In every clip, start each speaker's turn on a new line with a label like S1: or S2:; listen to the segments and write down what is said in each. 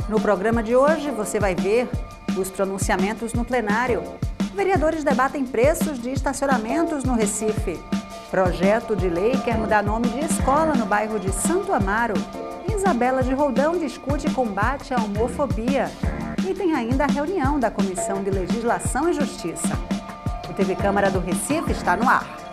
S1: No programa de hoje, você vai ver os pronunciamentos no plenário. Vereadores debatem preços de estacionamentos no Recife. Projeto de lei quer mudar nome de escola no bairro de Santo Amaro. Isabela de Roldão discute combate à homofobia. E tem ainda a reunião da Comissão de Legislação e Justiça. O TV Câmara do Recife está no ar.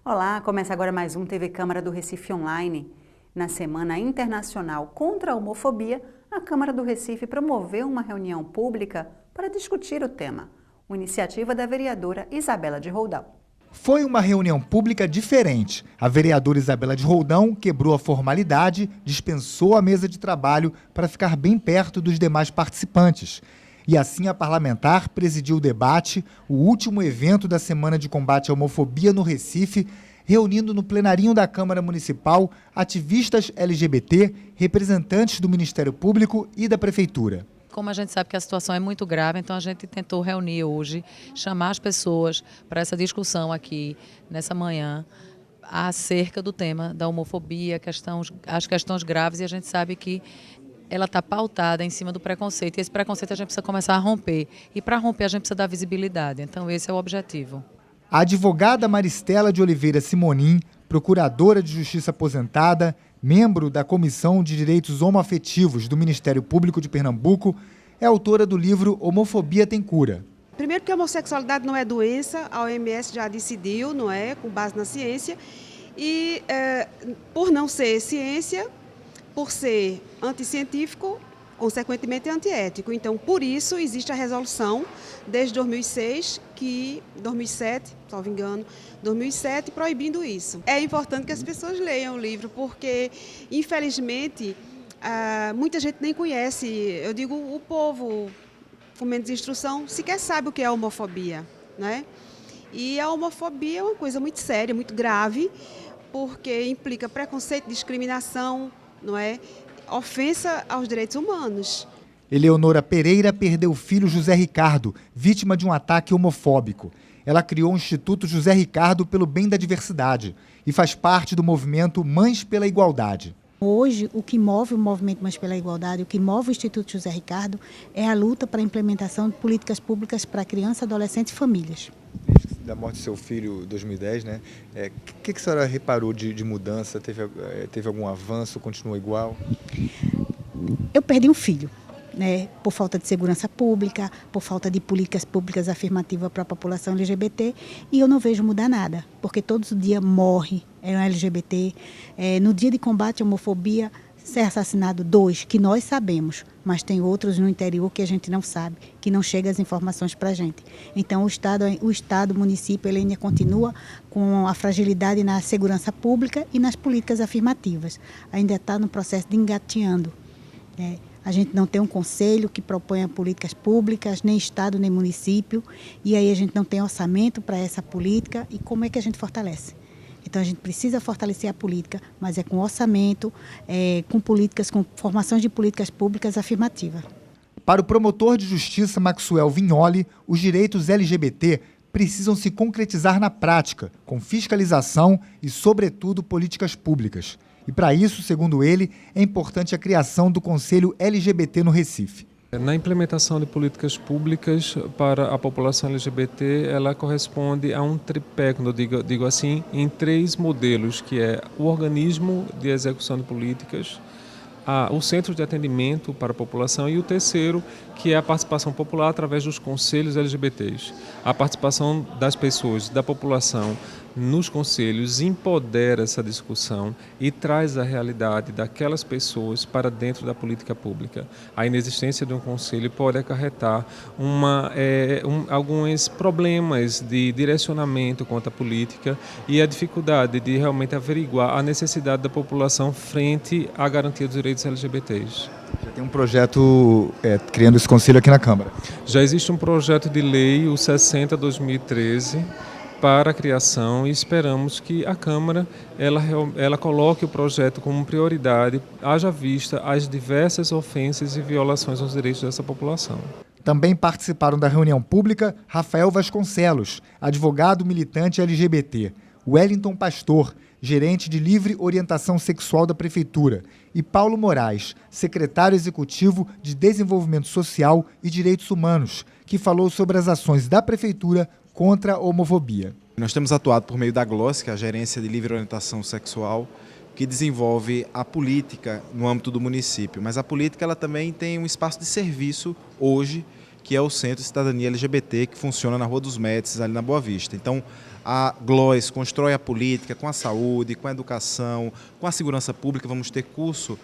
S1: Olá, começa agora mais um TV Câmara do Recife Online. Na Semana Internacional contra a Homofobia, a Câmara do Recife promoveu uma reunião pública para discutir o tema. Uma iniciativa da vereadora Isabela de Roldão.
S2: Foi uma reunião pública diferente. A vereadora Isabela de Roldão quebrou a formalidade, dispensou a mesa de trabalho para ficar bem perto dos demais participantes. E assim a parlamentar presidiu o debate, o último evento da Semana de Combate à Homofobia no Recife, reunindo no plenarinho da Câmara Municipal ativistas LGBT, representantes do Ministério Público e da Prefeitura.
S3: Como a gente sabe que a situação é muito grave, então a gente tentou reunir hoje, chamar as pessoas para essa discussão aqui nessa manhã acerca do tema da homofobia, as questões graves, e a gente sabe que ela está pautada em cima do preconceito, e esse preconceito a gente precisa começar a romper, e para romper a gente precisa dar visibilidade, então esse é o objetivo.
S2: A advogada Maristela de Oliveira Simonim, procuradora de Justiça aposentada, membro da Comissão de Direitos Homoafetivos do Ministério Público de Pernambuco, é autora do livro Homofobia Tem Cura.
S4: Primeiro que a homossexualidade não é doença, a OMS já decidiu, não é, com base na ciência, e por não ser ciência, por ser anticientífico, consequentemente antiético. Então, por isso, existe a resolução desde 2007, salvo engano, 2007, proibindo isso. É importante que as pessoas leiam o livro, porque, infelizmente, muita gente nem conhece, eu digo, o povo com menos instrução sequer sabe o que é homofobia, né? E a homofobia é uma coisa muito séria, muito grave, porque implica preconceito, discriminação, não é? Ofensa aos direitos humanos.
S2: Eleonora Pereira perdeu o filho José Ricardo, vítima de um ataque homofóbico. Ela criou o Instituto José Ricardo pelo Bem da Diversidade e faz parte do movimento Mães pela Igualdade.
S5: Hoje, o que move o movimento Mães pela Igualdade, o que move o Instituto José Ricardo é a luta para a implementação de políticas públicas para criança, adolescente e famílias.
S6: Da morte do seu filho em 2010, né? O que a senhora reparou de mudança? Teve algum avanço? Continua igual?
S5: Eu perdi um filho, né? Por falta de segurança pública, por falta de políticas públicas afirmativas para a população LGBT, e eu não vejo mudar nada, porque todos os dias morre um LGBT. No dia de combate à homofobia, ser assassinado 2, que nós sabemos, mas tem outros no interior que a gente não sabe, que não chegam as informações para a gente. Então, o Estado, o município, ele ainda continua com a fragilidade na segurança pública e nas políticas afirmativas. Ainda está no processo de engateando. A gente não tem um conselho que proponha políticas públicas, nem Estado, nem município, e aí a gente não tem orçamento para essa política, e como é que a gente fortalece? Então, a gente precisa fortalecer a política, mas é com orçamento, com políticas, com formações de políticas públicas afirmativas.
S2: Para o promotor de justiça Maxwell Vignoli, os direitos LGBT precisam se concretizar na prática, com fiscalização e, sobretudo, políticas públicas. E para isso, segundo ele, é importante a criação do Conselho LGBT no Recife.
S7: Na implementação de políticas públicas para a população LGBT, ela corresponde a um tripé, quando eu digo assim, em 3 modelos, que é o organismo de execução de políticas, o centro de atendimento para a população e o terceiro, que é a participação popular através dos conselhos LGBTs. A participação das pessoas, da população nos conselhos empodera essa discussão e traz a realidade daquelas pessoas para dentro da política pública. A inexistência de um conselho pode acarretar alguns problemas de direcionamento quanto à política e a dificuldade de realmente averiguar a necessidade da população frente à garantia dos direitos LGBTs.
S2: Já tem um projeto criando esse conselho aqui na Câmara.
S7: Já existe um projeto de lei, o 60/2013, para a criação, e esperamos que a Câmara ela coloque o projeto como prioridade, haja vista as diversas ofensas e violações aos direitos dessa população.
S2: Também participaram da reunião pública Rafael Vasconcelos, advogado militante LGBT, Wellington Pastor, gerente de livre orientação sexual da Prefeitura, e Paulo Moraes, secretário executivo de Desenvolvimento Social e Direitos Humanos, que falou sobre as ações da Prefeitura contra a homofobia.
S8: Nós temos atuado por meio da GLOS, que é a Gerência de Livre Orientação Sexual, que desenvolve a política no âmbito do município. Mas a política ela também tem um espaço de serviço hoje, que é o Centro de Cidadania LGBT, que funciona na Rua dos Médicis, ali na Boa Vista. Então, a GLOS constrói a política com a saúde, com a educação, com a segurança pública. Vamos ter curso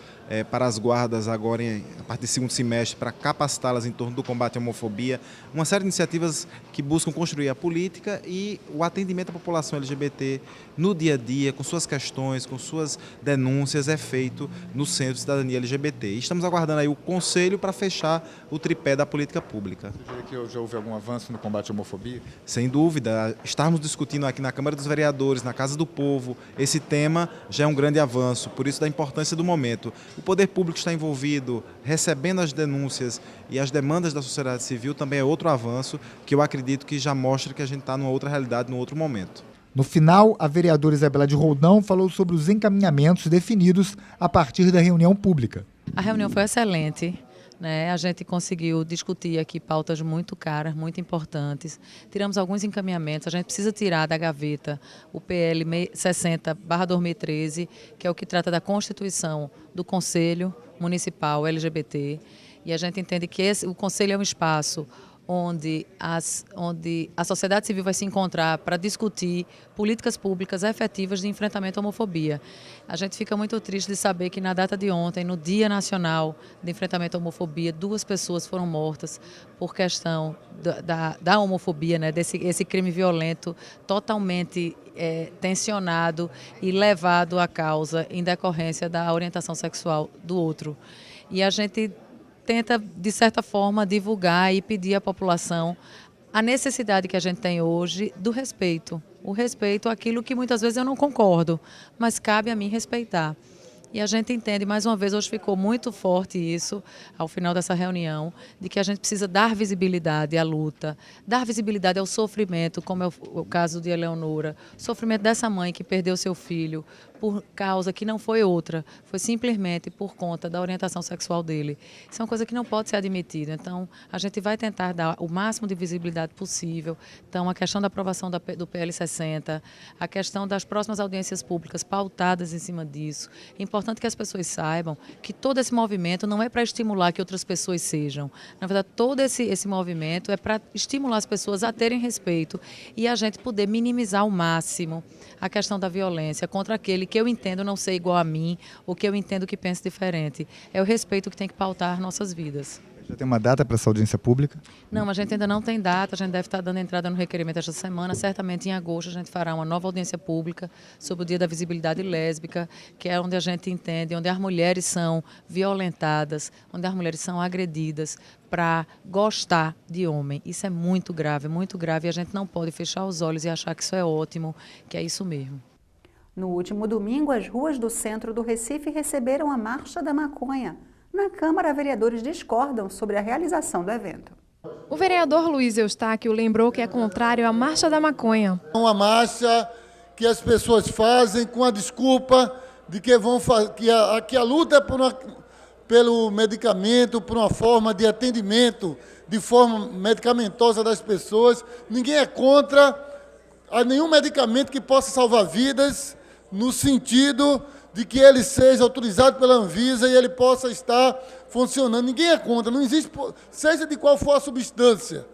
S8: para as guardas agora, a partir do segundo semestre, para capacitá-las em torno do combate à homofobia. Uma série de iniciativas que buscam construir a política e o atendimento à população LGBT no dia a dia, com suas questões, com suas denúncias, é feito no Centro de Cidadania LGBT. E estamos aguardando aí o Conselho para fechar o tripé da política pública.
S6: Você diria que já houve algum avanço no combate à homofobia?
S8: Sem dúvida. Estarmos discutindo aqui na Câmara dos Vereadores, na Casa do Povo, esse tema já é um grande avanço, por isso da importância do momento. O poder público está envolvido, recebendo as denúncias e as demandas da sociedade civil também é outro avanço que eu acredito que já mostra que a gente está numa outra realidade, num outro momento.
S2: No final, a vereadora Isabela de Roldão falou sobre os encaminhamentos definidos a partir da reunião pública.
S3: A reunião foi excelente. A gente conseguiu discutir aqui pautas muito caras, muito importantes. Tiramos alguns encaminhamentos. A gente precisa tirar da gaveta o PL 60/2013, que é o que trata da constituição do Conselho Municipal LGBT. E a gente entende que o Conselho é um espaço onde a sociedade civil vai se encontrar para discutir políticas públicas efetivas de enfrentamento à homofobia. A gente fica muito triste de saber que na data de ontem, no Dia Nacional de Enfrentamento à Homofobia, 2 pessoas foram mortas por questão da homofobia, esse crime violento totalmente tensionado e levado à causa em decorrência da orientação sexual do outro. E a gente tenta, de certa forma, divulgar e pedir à população a necessidade que a gente tem hoje do respeito. O respeito àquilo que muitas vezes eu não concordo, mas cabe a mim respeitar. E a gente entende, mais uma vez, hoje ficou muito forte isso, ao final dessa reunião, de que a gente precisa dar visibilidade à luta, dar visibilidade ao sofrimento, como é o caso de Eleonora, o sofrimento dessa mãe que perdeu seu filho por causa que não foi outra, foi simplesmente por conta da orientação sexual dele. Isso é uma coisa que não pode ser admitida. Então, a gente vai tentar dar o máximo de visibilidade possível. Então, a questão da aprovação do PL 60, a questão das próximas audiências públicas pautadas em cima disso. É importante que as pessoas saibam que todo esse movimento não é para estimular que outras pessoas sejam. Na verdade, todo esse movimento é para estimular as pessoas a terem respeito e a gente poder minimizar ao máximo a questão da violência contra aquele que eu entendo não ser igual a mim ou que eu entendo que pense diferente. É o respeito que tem que pautar nossas vidas.
S6: Já tem uma data para essa audiência pública?
S3: Não, a gente ainda não tem data, a gente deve estar dando entrada no requerimento esta semana. Certamente em agosto a gente fará uma nova audiência pública sobre o Dia da Visibilidade Lésbica, que é onde a gente entende, onde as mulheres são violentadas, onde as mulheres são agredidas para gostar de homem. Isso é muito grave e a gente não pode fechar os olhos e achar que isso é ótimo, que é isso mesmo.
S1: No último domingo, as ruas do centro do Recife receberam a Marcha da Maconha. Na Câmara, vereadores discordam sobre a realização do evento.
S9: O vereador Luiz Eustáquio lembrou que é contrário à Marcha da Maconha.
S10: Uma marcha que as pessoas fazem com a desculpa de que a luta é pelo medicamento, por uma forma de atendimento, de forma medicamentosa das pessoas. Ninguém é contra nenhum medicamento que possa salvar vidas, no sentido de que ele seja autorizado pela Anvisa e ele possa estar funcionando. Ninguém é contra, não existe, seja de qual for a substância.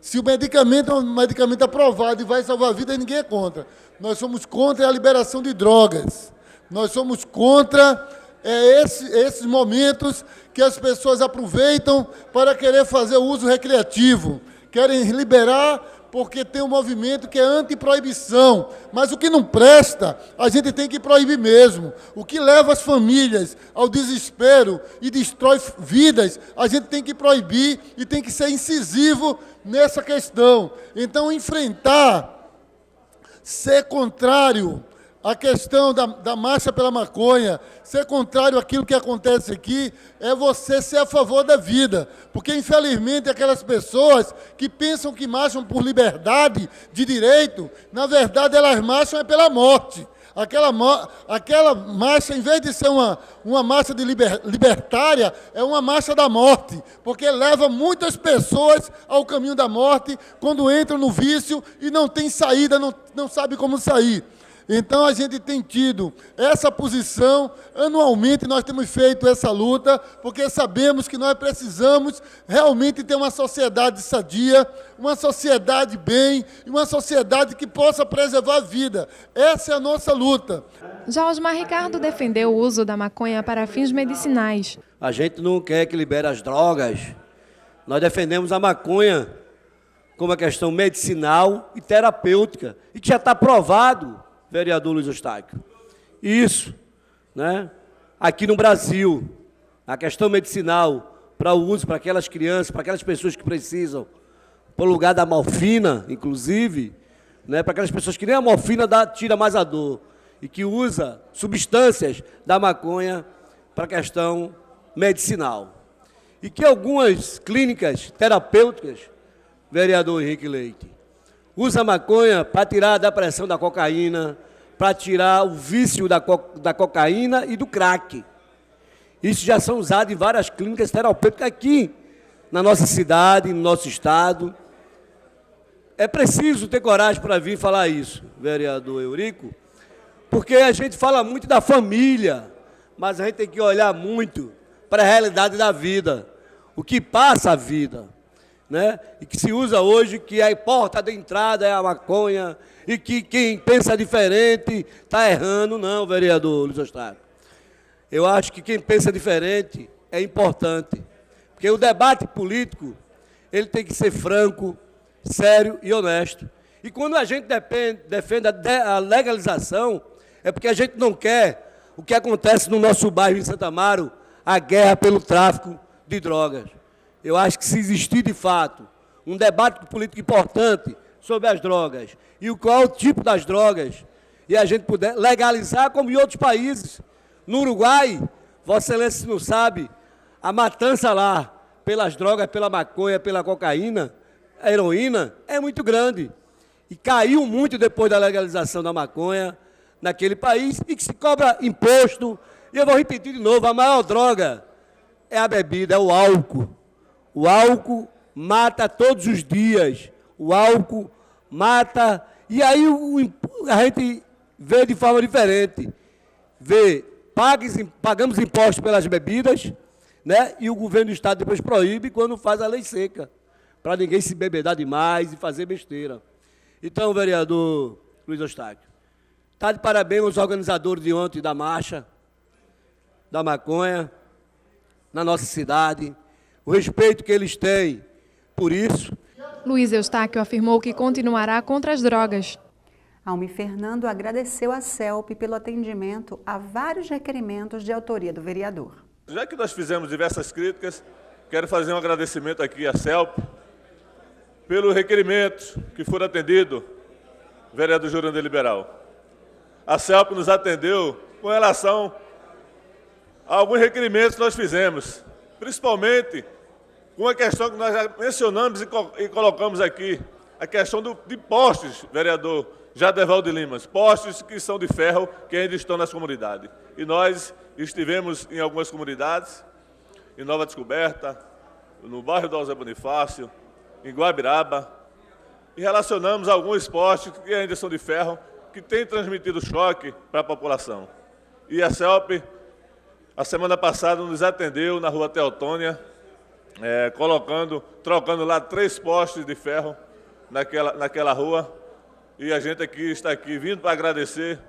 S10: Se o medicamento é um medicamento aprovado e vai salvar vidas, ninguém é contra. Nós somos contra a liberação de drogas. Nós somos contra esses momentos que as pessoas aproveitam para querer fazer o uso recreativo. Querem liberar porque tem um movimento que é anti-proibição. Mas o que não presta, a gente tem que proibir mesmo. O que leva as famílias ao desespero e destrói vidas, a gente tem que proibir e tem que ser incisivo nessa questão. Então, enfrentar, ser contrário à questão da marcha pela maconha, ser contrário àquilo que acontece aqui, é você ser a favor da vida. Porque, infelizmente, aquelas pessoas que pensam que marcham por liberdade de direito, na verdade, elas marcham pela morte. Aquela marcha, em vez de ser uma marcha libertária, é uma marcha da morte, porque leva muitas pessoas ao caminho da morte quando entram no vício e não tem saída, não sabe como sair. Então, a gente tem tido essa posição, anualmente nós temos feito essa luta, porque sabemos que nós precisamos realmente ter uma sociedade sadia, uma sociedade bem, uma sociedade que possa preservar a vida. Essa é a nossa luta.
S9: Já Osmar Ricardo defendeu o uso da maconha para fins medicinais.
S11: A gente não quer que libere as drogas. Nós defendemos a maconha como uma questão medicinal e terapêutica, e que já está provado, vereador Luiz Eustáquio. Isso, né? Aqui no Brasil, a questão medicinal para o uso para aquelas crianças, para aquelas pessoas que precisam, por lugar da morfina, inclusive, né? Para aquelas pessoas que nem a morfina tira mais a dor, e que usa substâncias da maconha para a questão medicinal. E que algumas clínicas terapêuticas, vereador Henrique Leite, usa maconha para tirar a depressão da cocaína, para tirar o vício da cocaína e do crack. Isso já são usados em várias clínicas terapêuticas aqui, na nossa cidade, no nosso estado. É preciso ter coragem para vir falar isso, vereador Eurico, porque a gente fala muito da família, mas a gente tem que olhar muito para a realidade da vida, o que passa a vida, né? E que se usa hoje, que a porta de entrada é a maconha, e que quem pensa diferente está errando. Não, vereador Luiz Eustáquio. Eu acho que quem pensa diferente é importante, porque o debate político ele tem que ser franco, sério e honesto. E quando a gente defende a legalização, é porque a gente não quer o que acontece no nosso bairro em Santa Amaro, a guerra pelo tráfico de drogas. Eu acho que se existir, de fato, um debate político importante sobre as drogas e qual é o tipo das drogas, e a gente puder legalizar como em outros países. No Uruguai, Vossa Excelência, se não sabe, a matança lá pelas drogas, pela maconha, pela cocaína, a heroína, é muito grande. E caiu muito depois da legalização da maconha naquele país, e que se cobra imposto. E eu vou repetir de novo, a maior droga é a bebida, é o álcool. O álcool mata todos os dias, o álcool mata, e aí a gente vê de forma diferente, pagamos impostos pelas bebidas, né? E o governo do estado depois proíbe quando faz a lei seca, para ninguém se bebedar demais e fazer besteira. Então, vereador Luiz Eustáquio, está de parabéns aos organizadores de ontem da marcha da maconha na nossa cidade, o respeito que eles têm por isso.
S9: Luiz Eustáquio afirmou que continuará contra as drogas.
S1: Almi Fernando agradeceu à CELP pelo atendimento a vários requerimentos de autoria do vereador.
S12: Já que nós fizemos diversas críticas, quero fazer um agradecimento aqui à CELP pelo requerimento que foram atendidos, vereador Jurandir Liberal. A CELP nos atendeu com relação a alguns requerimentos que nós fizemos, principalmente com a questão que nós já mencionamos e colocamos aqui, a questão de postes, vereador Jadervaldo de Limas, postes que são de ferro, que ainda estão nas comunidades. E nós estivemos em algumas comunidades, em Nova Descoberta, no bairro do José Bonifácio, em Guabiraba, e relacionamos alguns postes que ainda são de ferro, que têm transmitido choque para a população. E a CELP, a semana passada, nos atendeu na rua Teotônia, trocando lá 3 postes de ferro naquela rua, e a gente está aqui vindo para agradecer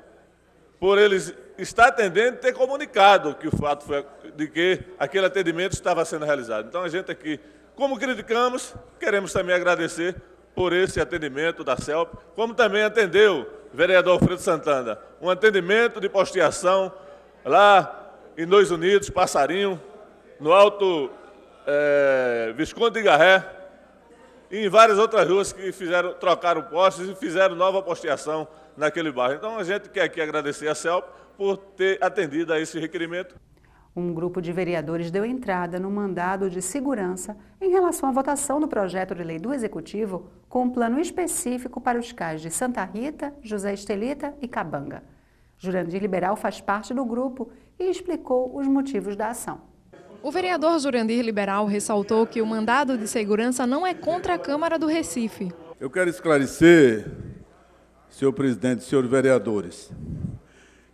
S12: por eles estar atendendo e ter comunicado que o fato foi de que aquele atendimento estava sendo realizado. Então a gente aqui, como criticamos, queremos também agradecer por esse atendimento da CELP, como também atendeu o vereador Alfredo Santana, um atendimento de posteação lá em Dois Unidos, Passarinho, no Alto Visconde de Garré, e em várias outras ruas que trocaram postes e fizeram nova posteação naquele bairro. Então a gente quer aqui agradecer a CELP por ter atendido a esse requerimento.
S1: Um grupo de vereadores deu entrada no mandado de segurança em relação à votação do projeto de lei do Executivo com um plano específico para os CAIs de Santa Rita, José Estelita e Cabanga. Jurandir Liberal faz parte do grupo e explicou os motivos da ação.
S9: O vereador Jurandir Liberal ressaltou que o mandado de segurança não é contra a Câmara do Recife.
S13: Eu quero esclarecer, senhor presidente, senhores vereadores.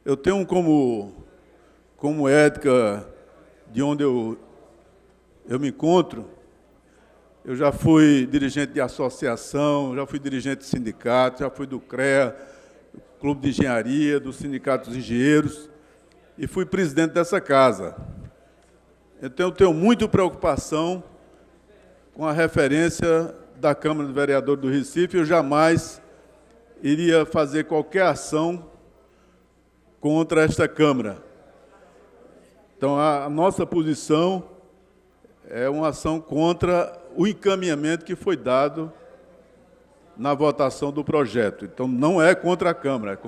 S13: Eu tenho como ética de onde eu me encontro. Eu já fui dirigente de associação, já fui dirigente de sindicato, já fui do CREA, do Clube de Engenharia, do Sindicato dos Engenheiros, e fui presidente dessa casa. Então, eu tenho muita preocupação com a referência da Câmara de Vereadores do Recife. Eu jamais iria fazer qualquer ação contra esta Câmara. Então, a nossa posição é uma ação contra o encaminhamento que foi dado na votação do projeto. Então, não é contra a Câmara, é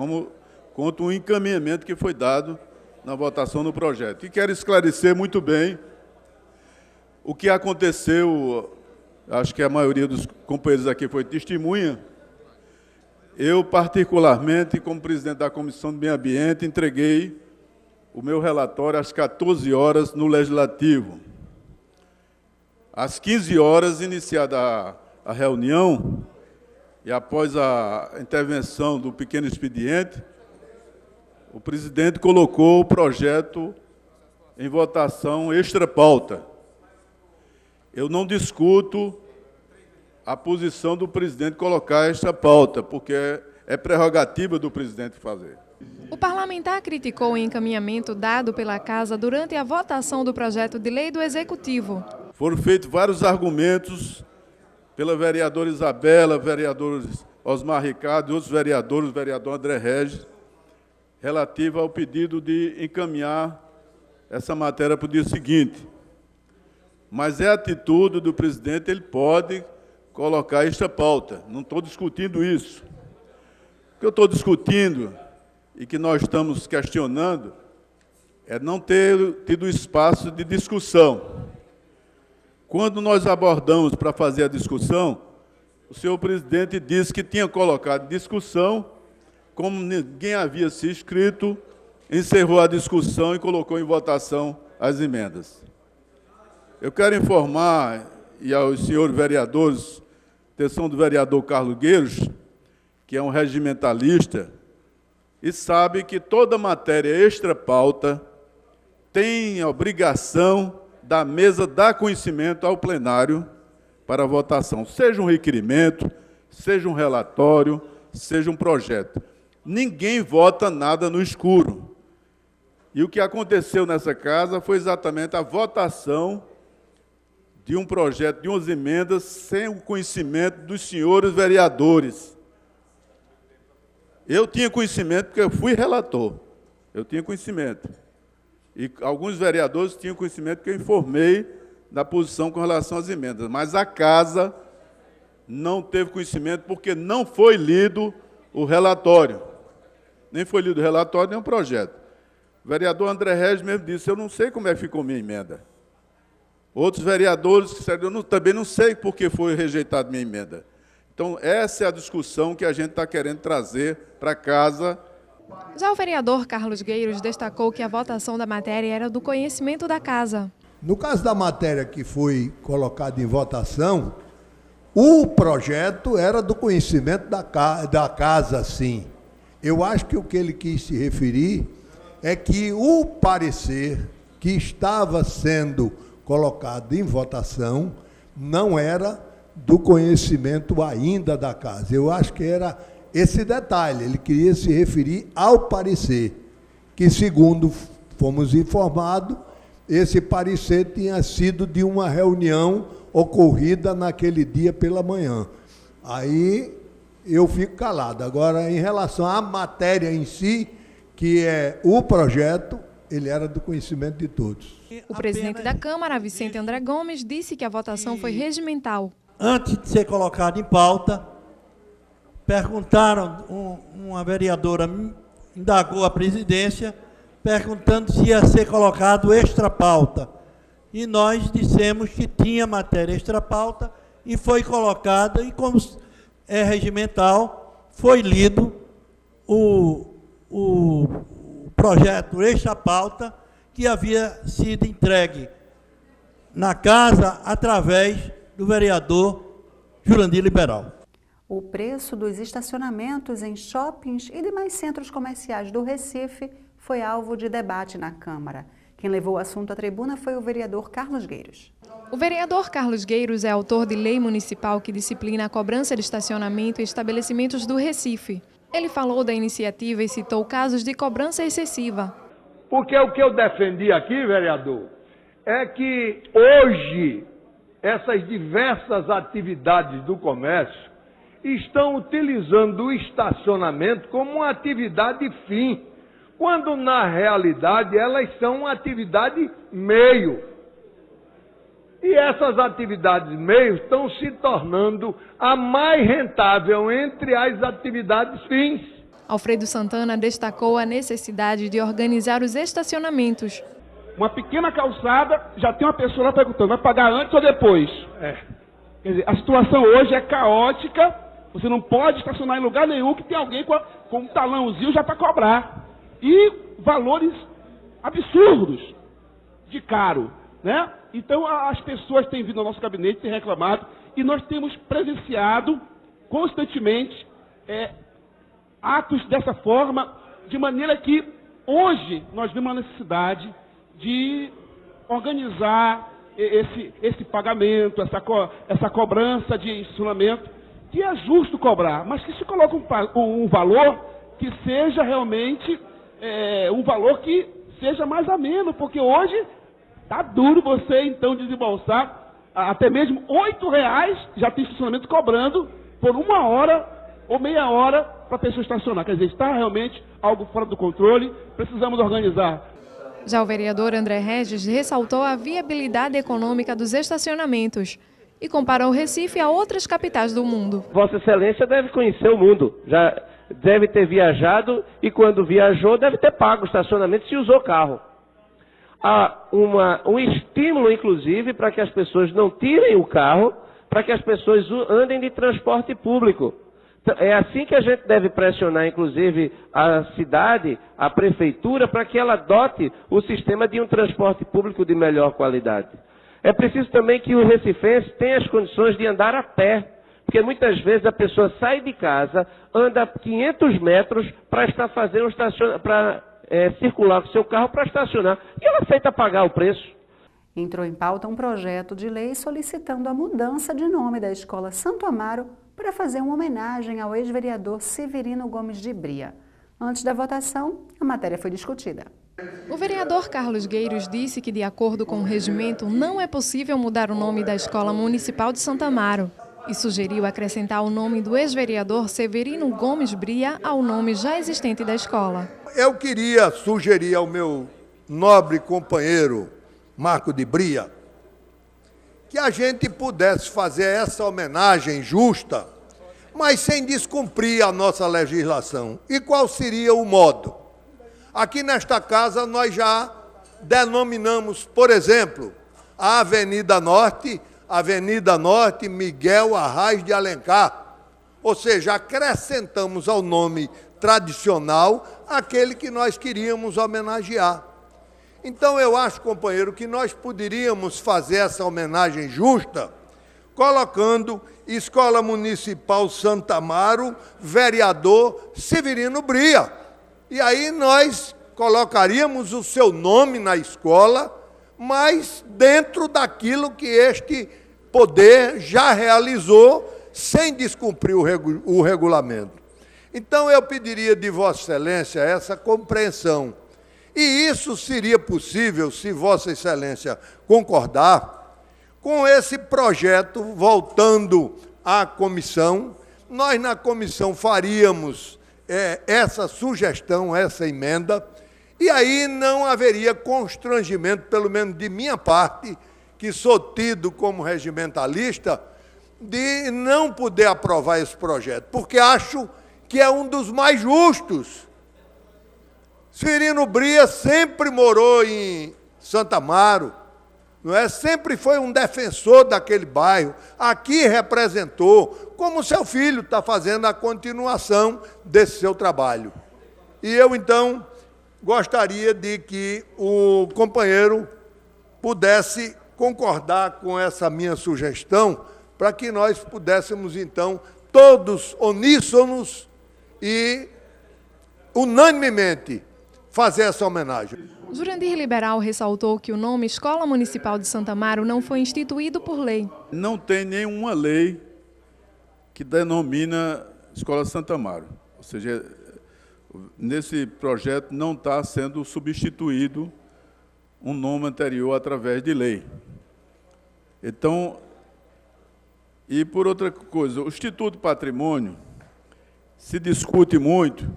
S13: contra o encaminhamento que foi dado na votação do projeto. E quero esclarecer muito bem o que aconteceu. Acho que a maioria dos companheiros aqui foi testemunha. Eu, particularmente, como presidente da Comissão do Meio Ambiente, entreguei o meu relatório às 14 horas no Legislativo. Às 15 horas, iniciada a reunião, e após a intervenção do pequeno expediente, o presidente colocou o projeto em votação extra-pauta. Eu não discuto a posição do presidente colocar esta pauta, porque é prerrogativa do presidente fazer.
S9: O parlamentar criticou o encaminhamento dado pela Casa durante a votação do projeto de lei do Executivo.
S13: Foram feitos vários argumentos pela vereadora Isabela, vereadores Osmar Ricardo e outros vereadores, o vereador André Regis, relativo ao pedido de encaminhar essa matéria para o dia seguinte. Mas é atitude do presidente, ele pode colocar esta pauta. Não estou discutindo isso. O que eu estou discutindo e que nós estamos questionando é não ter tido espaço de discussão. Quando nós abordamos para fazer a discussão, o senhor presidente disse que tinha colocado discussão, como ninguém havia se inscrito, encerrou a discussão e colocou em votação as emendas. Eu quero informar, e aos senhores vereadores, atenção do vereador Carlos Gueiros, que é um regimentalista, e sabe que toda matéria extra-pauta tem a obrigação da mesa dar conhecimento ao plenário para votação, seja um requerimento, seja um relatório, seja um projeto. Ninguém vota nada no escuro. E o que aconteceu nessa casa foi exatamente a votação de um projeto, de umas emendas, sem o conhecimento dos senhores vereadores. Eu tinha conhecimento, porque eu fui relator. Eu tinha conhecimento. E alguns vereadores tinham conhecimento, porque eu informei da posição com relação às emendas. Mas a casa não teve conhecimento, porque não foi lido o relatório. Nem foi lido o relatório, nem o projeto. O vereador André Regis mesmo disse, eu não sei como é que ficou minha emenda. Outros vereadores disseram, eu também não sei por que foi rejeitada minha emenda. Então, essa é a discussão que a gente está querendo trazer para casa.
S9: Já o vereador Carlos Gueiros destacou que a votação da matéria era do conhecimento da Casa.
S14: No caso da matéria que foi colocada em votação, o projeto era do conhecimento da Casa, sim. Eu acho que o que ele quis se referir é que o parecer que estava sendo colocado em votação não era do conhecimento ainda da Casa. Eu acho que era esse detalhe, ele queria se referir ao parecer, que, segundo fomos informados, esse parecer tinha sido de uma reunião ocorrida naquele dia pela manhã. Aí eu fico calado. Agora, em relação à matéria em si, que é o projeto, ele era do conhecimento de todos.
S9: O presidente da Câmara, Vicente André Gomes, disse que a votação foi regimental.
S15: Antes de ser colocado em pauta, perguntaram, uma vereadora indagou a presidência, perguntando se ia ser colocado extra pauta. E nós dissemos que tinha matéria extra pauta e foi colocada, e como é regimental, foi lido o projeto extra-pauta que havia sido entregue na casa através do vereador Jurandir Liberal.
S1: O preço dos estacionamentos em shoppings e demais centros comerciais do Recife foi alvo de debate na Câmara. Quem levou o assunto à tribuna foi o vereador Carlos Gueiros.
S9: O vereador Carlos Gueiros é autor de lei municipal que disciplina a cobrança de estacionamento em estabelecimentos do Recife. Ele falou da iniciativa e citou casos de cobrança excessiva.
S16: Porque o que eu defendi aqui, vereador, é que hoje essas diversas atividades do comércio estão utilizando o estacionamento como uma atividade fim, quando na realidade elas são uma atividade meio. E essas atividades meio estão se tornando a mais rentável entre as atividades fins.
S9: Alfredo Santana destacou a necessidade de organizar os estacionamentos.
S17: Uma pequena calçada, já tem uma pessoa lá perguntando, vai pagar antes ou depois? Quer dizer, a situação hoje é caótica, você não pode estacionar em lugar nenhum que tem alguém com um talãozinho já para cobrar. E valores absurdos de caro, né? Então as pessoas têm vindo ao nosso gabinete, têm reclamado, e nós temos presenciado constantemente atos dessa forma, de maneira que hoje nós vemos a necessidade de organizar esse pagamento, essa cobrança de estacionamento, que é justo cobrar, mas que se coloque um valor que seja realmente um valor que seja mais ameno, porque hoje está duro você então desembolsar até mesmo R$8, já tem estacionamento cobrando por 1 hora ou meia hora para a pessoa estacionar. Quer dizer, está realmente algo fora do controle, precisamos organizar.
S9: Já o vereador André Regis ressaltou a viabilidade econômica dos estacionamentos e comparou o Recife a outras capitais do mundo.
S18: Vossa Excelência deve conhecer o mundo, já deve ter viajado e quando viajou deve ter pago o estacionamento se usou carro. Há um estímulo, inclusive, para que as pessoas não tirem o carro, para que as pessoas andem de transporte público. É assim que a gente deve pressionar, inclusive, a cidade, a prefeitura, para que ela adote o sistema de um transporte público de melhor qualidade. É preciso também que o recifense tenha as condições de andar a pé, porque muitas vezes a pessoa sai de casa, anda 500 metros para circular com seu carro para estacionar, e ela aceita pagar o preço.
S1: Entrou em pauta um projeto de lei solicitando a mudança de nome da Escola Santo Amaro para fazer uma homenagem ao ex-vereador Severino Gomes de Bria. Antes da votação, a matéria foi discutida.
S9: O vereador Carlos Gueiros disse que, de acordo com o regimento, não é possível mudar o nome da Escola Municipal de Santo Amaro e sugeriu acrescentar o nome do ex-vereador Severino Gomes Bria ao nome já existente da escola.
S14: Eu queria sugerir ao meu nobre companheiro Marco de Bria que a gente pudesse fazer essa homenagem justa, mas sem descumprir a nossa legislação. E qual seria o modo? Aqui nesta casa nós já denominamos, por exemplo, a Avenida Norte Miguel Arraes de Alencar. Ou seja, acrescentamos ao nome tradicional aquele que nós queríamos homenagear. Então eu acho, companheiro, que nós poderíamos fazer essa homenagem justa colocando Escola Municipal Santo Amaro, vereador Severino Bria. E aí nós colocaríamos o seu nome na escola, mas dentro daquilo que este poder já realizou, sem descumprir o regulamento. Então eu pediria de Vossa Excelência essa compreensão. E isso seria possível, se Vossa Excelência concordar, com esse projeto voltando à comissão. Nós na comissão faríamos essa sugestão, essa emenda, e aí não haveria constrangimento, pelo menos de minha parte, que sou tido como regimentalista, de não poder aprovar esse projeto, porque acho que é um dos mais justos. Severino Bria sempre morou em Santo Amaro, não é? Sempre foi um defensor daquele bairro, aqui representou, como seu filho está fazendo a continuação desse seu trabalho.
S16: E eu, então, gostaria de que o companheiro pudesse concordar com essa minha sugestão, para que nós pudéssemos, então, todos uníssonos e unanimemente fazer essa homenagem.
S9: Jurandir Liberal ressaltou que o nome Escola Municipal de Santa Amaro não foi instituído por lei.
S13: Não tem nenhuma lei que denomina Escola Santa Amaro. Ou seja, nesse projeto não está sendo substituído um nome anterior através de lei. Então, e por outra coisa, o Instituto Patrimônio se discute muito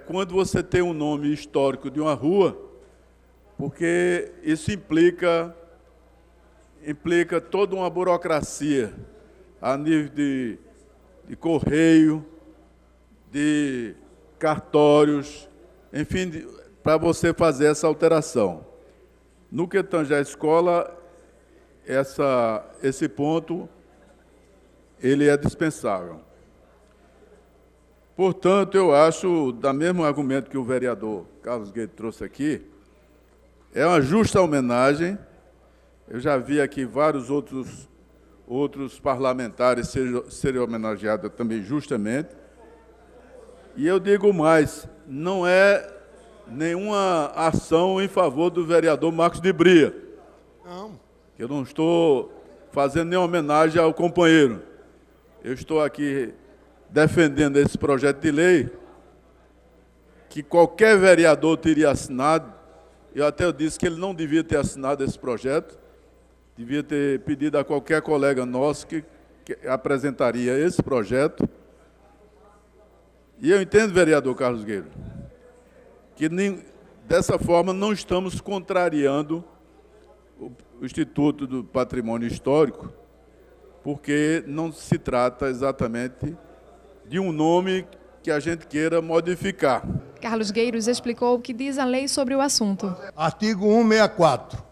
S13: quando você tem um nome histórico de uma rua, porque isso implica toda uma burocracia a nível de correio, de cartórios, enfim, para você fazer essa alteração. No que tange à escola, esse ponto ele é dispensável. Portanto, eu acho, do mesmo argumento que o vereador Carlos Guedes trouxe aqui, é uma justa homenagem. Eu já vi aqui vários outros parlamentares serem homenageados também justamente. E eu digo mais, não é nenhuma ação em favor do vereador Marcos de Bria.
S16: Não.
S13: Eu não estou fazendo nenhuma homenagem ao companheiro. Eu estou aqui defendendo esse projeto de lei que qualquer vereador teria assinado. Eu até disse que ele não devia ter assinado esse projeto, devia ter pedido a qualquer colega nosso que apresentaria esse projeto. E eu entendo, vereador Carlos Guedes, que dessa forma não estamos contrariando o Instituto do Patrimônio Histórico, porque não se trata exatamente de um nome que a gente queira modificar.
S9: Carlos Gueiros explicou o que diz a lei sobre o assunto.
S14: Artigo 164.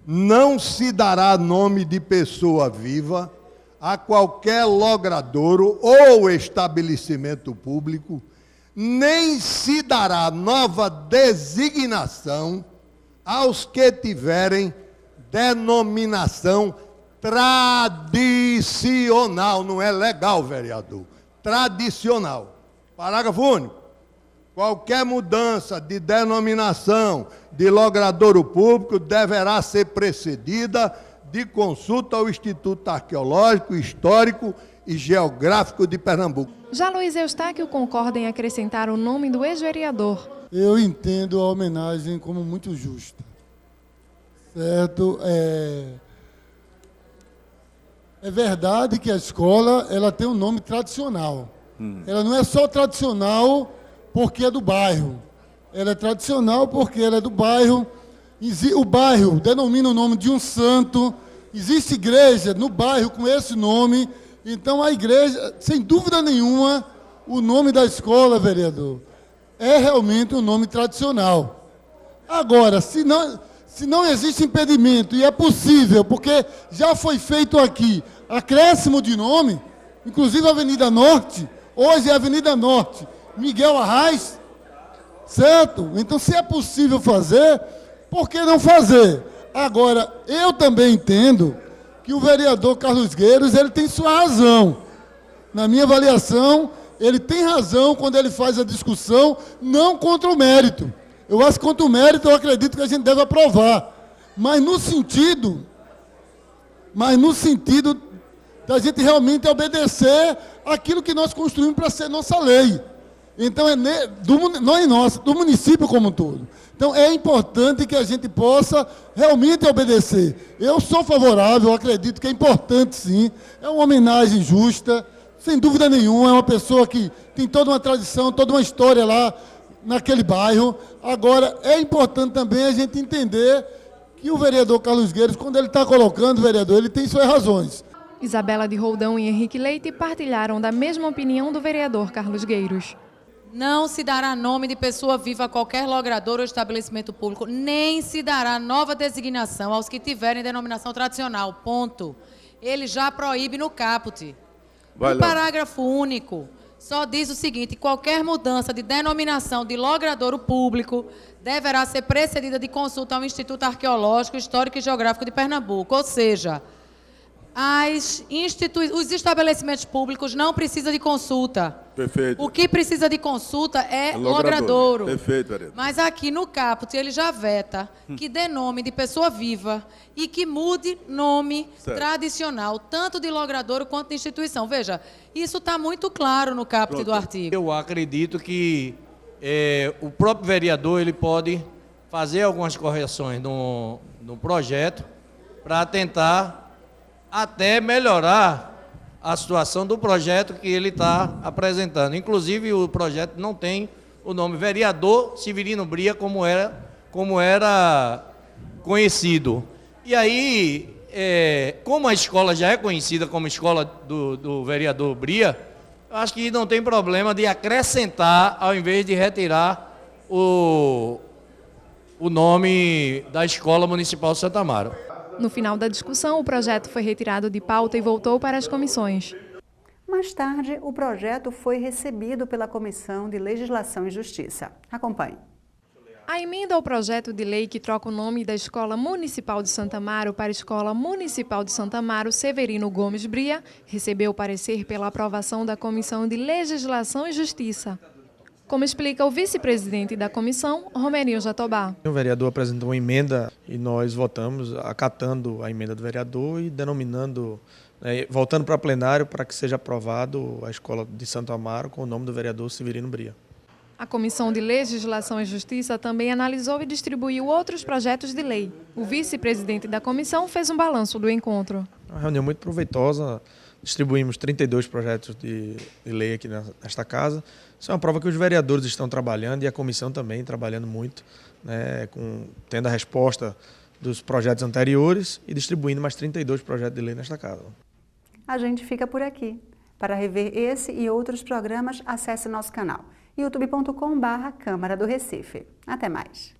S14: Não se dará nome de pessoa viva a qualquer logradouro ou estabelecimento público, nem se dará nova designação aos que tiverem denominação tradicional. Não é legal, vereador. Tradicional. Parágrafo único. Qualquer mudança de denominação de logradouro público deverá ser precedida de consulta ao Instituto Arqueológico, Histórico e Geográfico de Pernambuco.
S9: Já Luiz Eustáquio concorda em acrescentar o nome do ex-vereador.
S10: Eu entendo a homenagem como muito justa. Certo? É verdade que a escola ela tem um nome tradicional. Ela não é só tradicional porque é do bairro. Ela é tradicional porque ela é do bairro. O bairro denomina o nome de um santo. Existe igreja no bairro com esse nome. Então a igreja, sem dúvida nenhuma, o nome da escola, vereador, é realmente um nome tradicional. Agora, se não existe impedimento, e é possível, porque já foi feito aqui acréscimo de nome, inclusive a Avenida Norte, hoje é a Avenida Norte, Miguel Arraes, certo? Então, se é possível fazer, por que não fazer? Agora, eu também entendo que o vereador Carlos Gueiros, ele tem sua razão. Na minha avaliação, ele tem razão quando ele faz a discussão, não contra o mérito. Eu acho que contra o mérito, eu acredito que a gente deve aprovar. Mas no sentido da gente realmente obedecer aquilo que nós construímos para ser nossa lei. Então, não é nossa, do município como um todo. Então, é importante que a gente possa realmente obedecer. Eu sou favorável, eu acredito que é importante, sim. É uma homenagem justa, sem dúvida nenhuma. É uma pessoa que tem toda uma tradição, toda uma história lá naquele bairro. Agora, é importante também a gente entender que o vereador Carlos Gueiros, quando ele está colocando, vereador, ele tem suas razões.
S9: Isabela de Roldão e Henrique Leite partilharam da mesma opinião do vereador Carlos Gueiros.
S3: Não se dará nome de pessoa viva a qualquer logrador ou estabelecimento público, nem se dará nova designação aos que tiverem denominação tradicional. Ponto. Ele já proíbe no caput. No parágrafo único, só diz o seguinte: qualquer mudança de denominação de logradouro público deverá ser precedida de consulta ao Instituto Arqueológico, Histórico e Geográfico de Pernambuco. Ou seja, os estabelecimentos públicos não precisam de consulta.
S13: Perfeito.
S3: O que precisa de consulta é logradouro.
S13: Perfeito, vereador.
S3: Mas aqui no caput ele já veta que dê nome de pessoa viva e que mude nome tradicional, tanto de logradouro quanto de instituição. Veja, isso está muito claro no caput do artigo.
S19: Eu acredito que o próprio vereador ele pode fazer algumas correções no projeto para tentar até melhorar a situação do projeto que ele está apresentando. Inclusive, o projeto não tem o nome vereador Severino Bria, como era conhecido. E aí, como a escola já é conhecida como escola do vereador Bria, eu acho que não tem problema de acrescentar, ao invés de retirar o nome da Escola Municipal de Santo Amaro.
S9: No final da discussão, o projeto foi retirado de pauta e voltou para as comissões.
S1: Mais tarde, o projeto foi recebido pela Comissão de Legislação e Justiça. Acompanhe.
S9: A emenda ao projeto de lei que troca o nome da Escola Municipal de Santo Amaro para Escola Municipal de Santo Amaro Severino Gomes Bria recebeu parecer pela aprovação da Comissão de Legislação e Justiça. Como explica o vice-presidente da comissão, Romerinho Jatobá.
S7: O vereador apresentou uma emenda e nós votamos acatando a emenda do vereador e denominando, voltando para plenário para que seja aprovado a Escola de Santo Amaro com o nome do vereador Severino Bria.
S9: A Comissão de Legislação e Justiça também analisou e distribuiu outros projetos de lei. O vice-presidente da comissão fez um balanço do encontro.
S7: Uma reunião muito proveitosa. Distribuímos 32 projetos de lei aqui nesta casa. Isso é uma prova que os vereadores estão trabalhando e a comissão também trabalhando muito, tendo a resposta dos projetos anteriores e distribuindo mais 32 projetos de lei nesta casa.
S1: A gente fica por aqui. Para rever esse e outros programas, acesse nosso canal youtube.com/Câmara do Recife. Até mais.